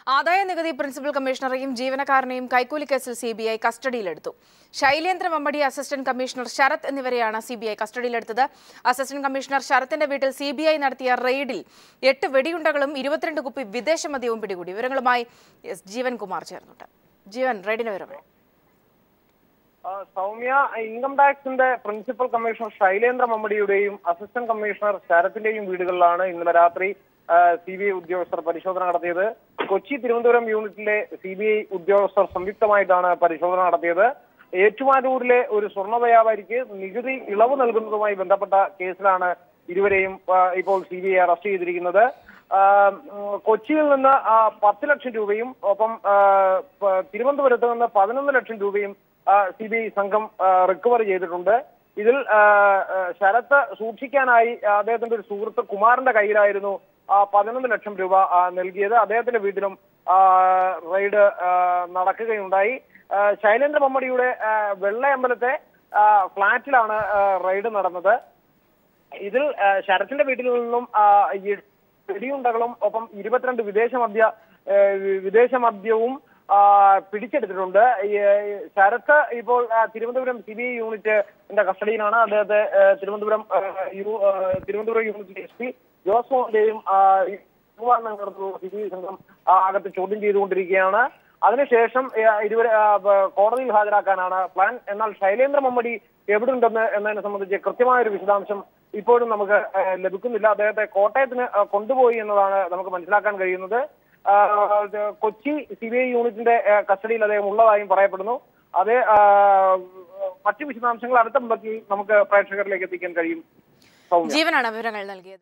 ആദായനികുതി പ്രിൻസിപ്പൽ കമ്മീഷണറെയും ജീവനക്കാരനെയും കൈക്കൂലി കേസിൽ സിബിഐ കസ്റ്റഡിയിലെടുത്തു. ശൈലേന്ദ്ര മമ്മടി, അസിസ്റ്റന്റ് കമ്മീഷണർ ശരത് എന്നിവരെയാണ് സിബിഐ കസ്റ്റഡിയിലെടുത്തത്. അസിസ്റ്റന്റ് കമ്മീഷണർ ശരത്തിന്റെ വീട്ടിൽ സിബിഐ നടത്തിയ റെയ്ഡിൽ 8 വെടിയുണ്ടകളും 22 കുപ്പി വിദേശ മദ്യവും പിടികൂടി. വിവരങ്ങളുമായി ജീവൻ കുമാർ ചേർന്നുണ്ട്. ജീവൻ, റെയ്ഡിന്റെ വിവരങ്ങൾ. സൗമ്യ, ഇൻകം ടാക്സിന്റെ പ്രിൻസിപ്പൽ കമ്മീഷണർ ശൈലേന്ദ്ര മമ്മടിയുടെയും അസിസ്റ്റന്റ് കമ്മീഷണർ ശരത്തിന്റെയും വീടുകളിലാണ് ഇന്നലെ രാത്രി സിബിഐ ഉദ്യോഗസ്ഥർ പരിശോധന നടത്തിയത്. കൊച്ചി, തിരുവനന്തപുരം യൂണിറ്റിലെ സിബിഐ ഉദ്യോഗസ്ഥർ സംയുക്തമായിട്ടാണ് പരിശോധന നടത്തിയത്. ഏറ്റുമാനൂരിലെ ഒരു സ്വർണ്ണ വ്യാപാരിക്ക് നികുതി ഇളവ് നൽകുന്നതുമായി ബന്ധപ്പെട്ട കേസിലാണ് ഇരുവരെയും ഇപ്പോൾ സിബിഐ അറസ്റ്റ് ചെയ്തിരിക്കുന്നത്. കൊച്ചിയിൽ നിന്ന് 10 ലക്ഷം രൂപയും ഒപ്പം തിരുവനന്തപുരത്ത് നിന്ന് 11 ലക്ഷം രൂപയും സിബിഐ സംഘം റിക്കവർ ചെയ്തിട്ടുണ്ട്. ഇതിൽ ശരത്ത് സൂക്ഷിക്കാനായി അദ്ദേഹത്തിന്റെ ഒരു സുഹൃത്ത് കുമാറിന്റെ കയ്യിലായിരുന്നു 11 ലക്ഷം രൂപ നൽകിയത്. അദ്ദേഹത്തിന്റെ വീട്ടിലും റെയ്ഡ് നടക്കുകയുണ്ടായി. ശൈലേന്ദ്ര മമ്മടിയുടെ വെള്ളയമ്പലത്തെ ഫ്ളാറ്റിലാണ് റെയ്ഡ് നടന്നത്. ഇതിൽ ശരത്തിന്റെ വീട്ടിൽ നിന്നും വെടിയുണ്ടകളും ഒപ്പം 22 വിദേശ മദ്യവും പിടിച്ചെടുത്തിട്ടുണ്ട്. ശരത്ത് ഇപ്പോൾ തിരുവനന്തപുരം സിബിഐ യൂണിറ്റിന്റെ കസ്റ്റഡിയിലാണ്. അദ്ദേഹത്തെ തിരുവനന്തപുരം യൂണിറ്റ് SP ജോസ് മോഹന്റെയും സിബിഐ സംഘം അകത്ത് ചോദ്യം ചെയ്തുകൊണ്ടിരിക്കുകയാണ്. അതിനുശേഷം ഇരുവരെ കോടതിയിൽ ഹാജരാക്കാനാണ് പ്ലാൻ. എന്നാൽ ശൈലേന്ദ്ര മമ്മടി എവിടുണ്ടെന്ന് എന്നതിനെ സംബന്ധിച്ച് കൃത്യമായൊരു വിശദാംശം ഇപ്പോഴും നമുക്ക് ലഭിക്കുന്നില്ല. അദ്ദേഹത്തെ കോട്ടയത്തിന് കൊണ്ടുപോയി എന്നതാണ് നമുക്ക് മനസ്സിലാക്കാൻ കഴിയുന്നത്. കൊച്ചി സിബിഐ യൂണിറ്റിന്റെ കസ്റ്റഡിയിൽ അദ്ദേഹം ഉള്ളതായും പറയപ്പെടുന്നു. അതേ മറ്റു വിശദാംശങ്ങൾ അടുത്ത ബുള്ളറ്റിൽ നമുക്ക് പ്രേക്ഷകരിലേക്ക് എത്തിക്കാൻ കഴിയും. ജീവനാണ് വിവരങ്ങൾ നൽകിയത്.